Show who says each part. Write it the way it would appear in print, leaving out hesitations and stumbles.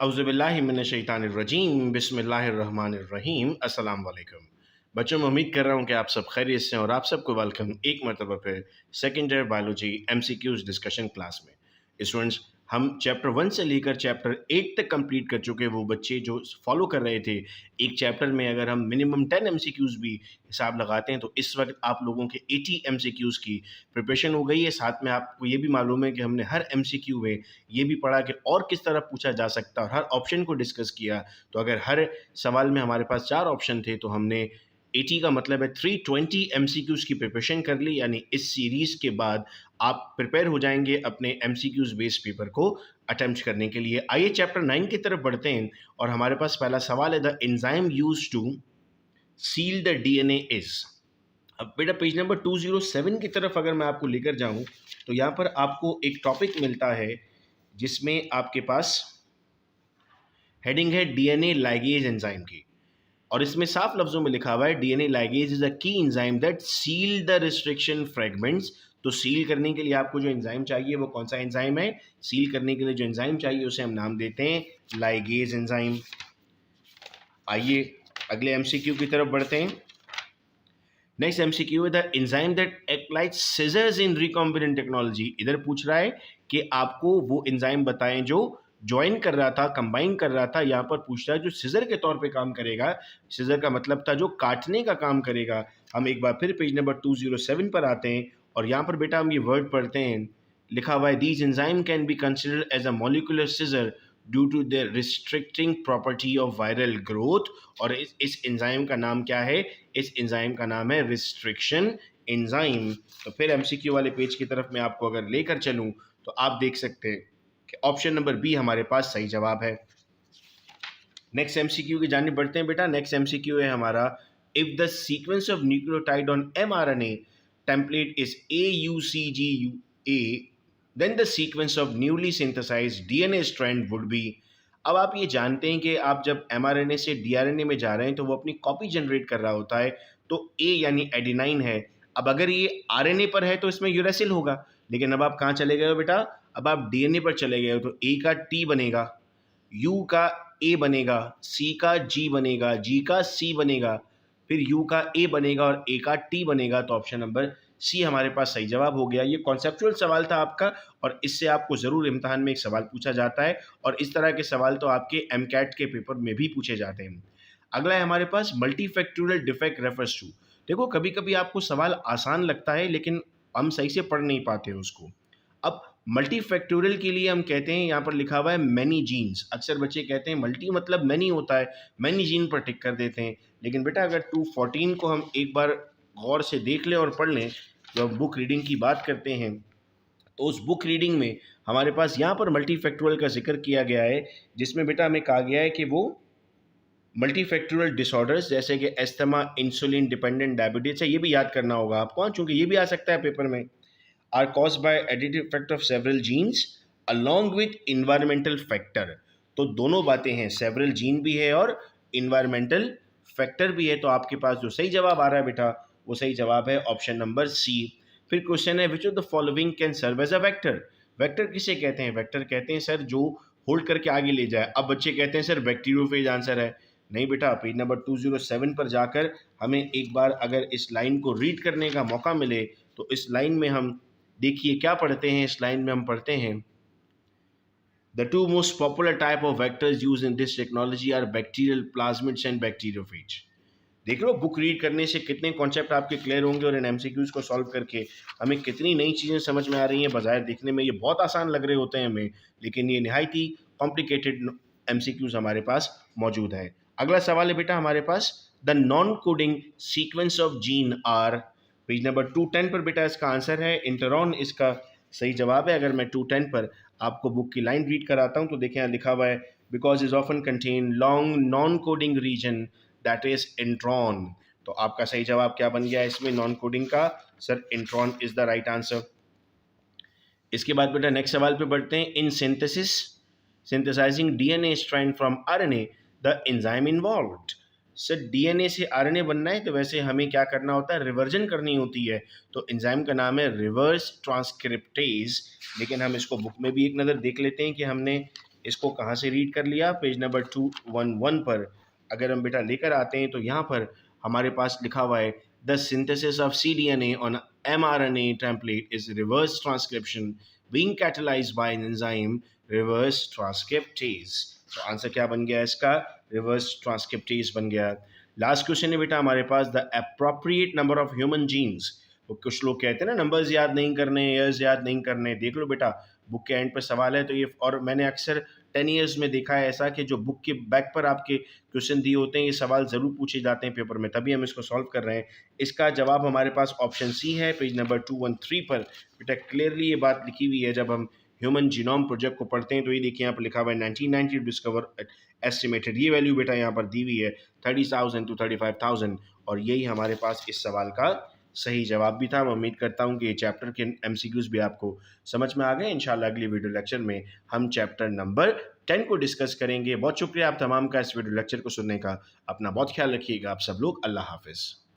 Speaker 1: औज़ुबिल्लाहि मिनश्शैतानिर्रजीम बिस्मिल्लाहिर्रहमानिर्रहीम अस्सलाम वालेकुम। बच्चों, मैं उम्मीद कर रहा हूँ कि आप सब खैरियत से हैं और आप सबको वेलकम एक मरतबा फिर second year biology MCQs discussion class में। स्टूडेंट्स, हम चैप्टर 1 से लेकर चैप्टर 8 तक कंप्लीट कर चुके हैं। वो बच्चे जो फॉलो कर रहे थे, एक चैप्टर में अगर हम मिनिमम 10 एमसीक्यूज भी हिसाब लगाते हैं तो इस वक्त आप लोगों के 80 एमसीक्यूज की प्रिपरेशन हो गई है। साथ में आपको ये भी मालूम है कि हमने हर एमसीक्यू में ये भी पढ़ा कि और किस तरह पूछा जा सकता है और हर ऑप्शन को डिस्कस किया। तो अगर हर सवाल में हमारे पास 4 ऑप्शन थे तो हमने 80 का मतलब है 320 एमसीक्यूज की प्रिपरेशन कर ली। यानी इस सीरीज के बाद आप प्रिपेयर हो जाएंगे अपने एमसीक्यूज बेस्ड पेपर को अटेम्प्ट करने के लिए। आइए चैप्टर 9 की तरफ बढ़ते हैं और हमारे पास पहला सवाल है, the enzyme used to seal the DNA is. अब बेटा पेज नंबर 207 की तरफ अगर मैं आपको लेकर जाऊं तो यहाँ पर आपको एक टॉपिक मिलता है जिसमें आपके पास हेडिंग है डीएनए लाइगेज एंजाइम की, और इसमें साफ लफ्जों में लिखा हुआ है डीएनए लाइगेज इज अ की enzyme that seal the restriction fragments. तो सील करने के लिए आपको जो एंजाइम चाहिए वो कौन सा एंजाइम है? सील करने के लिए जो एंजाइम चाहिए उसे हम नाम देते हैं लाइगेज एंजाइम। आइए अगले एमसीक्यू की तरफ बढ़ते हैं। नेक्स्ट एमसीक्यू है the enzyme that applies scissors in recombinant technology. इधर पूछ रहा है कि आपको वो एंजाइम बताएं जो ज्वाइन कर रहा था, कंबाइन कर रहा था। यहाँ पर पूछ रहा है जो सिजर के तौर पे काम करेगा। सिजर का मतलब था जो काटने का काम करेगा। हम एक बार फिर पेज नंबर 207 पर आते हैं और यहाँ पर बेटा हम ये वर्ड पढ़ते हैं, लिखा हुआ है these enzyme can be considered as a molecular scissor due to the restricting property of viral growth. और इस एंजाइम का नाम क्या है? इस एंजाइम का नाम है रिस्ट्रिक्शन एंजाइम। तो फिर एमसीक्यू वाले पेज की तरफ मैं आपको अगर लेकर चलूं तो आप देख सकते हैं कि ऑप्शन नंबर बी हमारे पास सही जवाब है। नेक्स्ट एमसीक्यू की जानिब बढ़ते हैं बेटा। नेक्स्ट एमसीक्यू है हमारा, if the sequence of nucleotide on mRNA template is AUCGUA then the sequence of newly synthesised DNA strand would be. अब आप ये जानते हैं कि आप जब एमआरएनए से डीआरएनए में जा रहे हैं तो वो अपनी कॉपी जनरेट कर रहा होता है। तो ए यानी एडिनाइन है। अब अगर ये आरएनए पर है तो इसमें यूरेसिल होगा, लेकिन अब आप कहाँ चले गए हो बेटा? अब आप डीएनए पर चले गए हो तो ए का टी बनेगा, यू का ए बनेगा, सी का जी बनेगा, जी का सी बनेगा, फिर यू का ए बनेगा और ए का टी बनेगा। तो ऑप्शन नंबर सी हमारे पास सही जवाब हो गया। ये कॉन्सेप्चुअल सवाल था आपका और इससे आपको ज़रूर इम्तहान में एक सवाल पूछा जाता है और इस तरह के सवाल तो आपके एमकैट के पेपर में भी पूछे जाते हैं। अगला है हमारे पास मल्टीफैक्टोरियल डिफेक्ट रेफर्स टू। देखो कभी कभी आपको सवाल आसान लगता है लेकिन हम सही से पढ़ नहीं पाते उसको। अब मल्टी फैक्टोरियल के लिए हम कहते हैं, यहाँ पर लिखा हुआ है मैनी जीन्स। अक्सर बच्चे कहते हैं मल्टी मतलब मैनी होता है, मैनी जीन पर टिक कर देते हैं। लेकिन बेटा अगर 214 को हम एक बार गौर से देख लें और पढ़ लें, जब हम बुक रीडिंग की बात करते हैं तो उस बुक रीडिंग में हमारे पास यहाँ पर मल्टी फैक्टोरियल का जिक्र किया गया है, जिसमें बेटा हमें कहा गया है कि वो मल्टी फैक्टोरियल डिसऑर्डर्स जैसे कि एस्थमा, इंसुलिन डिपेंडेंट डायबिटीज है, ये भी याद करना होगा आपको चूंकि ये भी आ सकता है पेपर में, are caused by additive effect of several genes along with environmental factor। तो दोनों बातें हैं, सेवरल जीन भी है और इन्वायरमेंटल फैक्टर भी है। तो आपके पास जो सही जवाब आ रहा है बेटा वो सही जवाब है ऑप्शन नंबर सी। फिर क्वेश्चन है which of the following can serve as a vector. Vector किसे कहते हैं? वेक्टर कहते हैं सर जो होल्ड करके आगे ले जाए। अब बच्चे कहते हैं सर बैक्टीरियोफेज आंसर है। नहीं बेटा, पेज नंबर 207 पर जाकर हमें एक बार अगर इस लाइन को रीड करने का मौका मिले तो इस लाइन में हम देखिए क्या पढ़ते हैं। इस लाइन में हम पढ़ते हैं the two most popular type of vectors use in this technology are bacterial plasmids and bacteriophage. देख लो बुक रीड करने से कितने कॉन्सेप्ट आपके क्लियर होंगे और इन एमसीक्यूज को सॉल्व करके हमें कितनी नई चीज़ें समझ में आ रही हैं। बाजार देखने में ये बहुत आसान लग रहे होते हैं हमें, लेकिन ये निहायत ही कॉम्प्लिकेटेड एमसीक्यूज हमारे पास मौजूद है। अगला सवाल है बेटा हमारे पास, the non coding sequence of gene are. Page number 210 पर बेटा इसका आंसर है इंटरॉन, इसका सही जवाब है। अगर मैं 210 पर आपको बुक की लाइन रीड कराता हूँ तो देखें यहाँ लिखा हुआ है because is often contain long non coding region that is intron. तो आपका सही जवाब क्या बन गया इसमें नॉन कोडिंग का? Sir intron is the right answer. इसके बाद बेटा नेक्स्ट सवाल पे बढ़ते हैं, in synthesis synthesising DNA strand from RNA the enzyme involved. Sir DNA से आरएनए बनना है तो वैसे हमें क्या करना होता है? रिवर्जन करनी होती है। तो एंजाइम का नाम है रिवर्स ट्रांसक्रिप्टेज। लेकिन हम इसको बुक में भी एक नज़र देख लेते हैं कि हमने इसको कहाँ से रीड कर लिया, पेज नंबर 211 पर अगर हम बेटा लेकर आते हैं तो यहाँ पर हमारे पास लिखा हुआ है the synthesis of cDNA on mRNA template is reverse transcription being catalyzed by an enzyme reverse transcriptase। तो आंसर क्या बन गया इसका, रिवर्स ट्रांसक्रिप्टेज बन गया। लास्ट क्वेश्चन है बेटा हमारे पास the appropriate number of human genes. तो कुछ लोग कहते हैं ना नंबर्स याद नहीं करने, ईयर्स याद नहीं करने, देख लो बेटा बुक के एंड पर सवाल है तो ये, और मैंने अक्सर 10 ईयर्स में देखा है ऐसा कि जो बुक के बैक पर आपके क्वेश्चन दिए होते हैं ये सवाल ज़रूर पूछे जाते हैं पेपर में, तभी हम इसको सॉल्व कर रहे हैं। इसका जवाब हमारे पास ऑप्शन सी है, पेज नंबर 213 पर बेटा क्लियरली ये बात लिखी हुई है। जब हम ह्यूमन जीनोम प्रोजेक्ट को पढ़ते हैं तो ये देखिए यहाँ पर लिखा हुआ है 1990 डिस्कवर एस्टिमेटेड, ये वैल्यू बेटा यहाँ पर दी हुई है 30,000 to 35,000, और यही हमारे पास इस सवाल का सही जवाब भी था। मैं उम्मीद करता हूँ कि ये चैप्टर के एमसीक्यूज भी आपको समझ में आ गए। इंशाल्लाह अगली वीडियो लेक्चर में हम चैप्टर नंबर 10 को डिस्कस करेंगे। बहुत शुक्रिया आप तमाम का इस वीडियो लेक्चर को सुनने का। अपना बहुत ख्याल रखिएगा आप सब लोग। अल्लाह हाफिज़।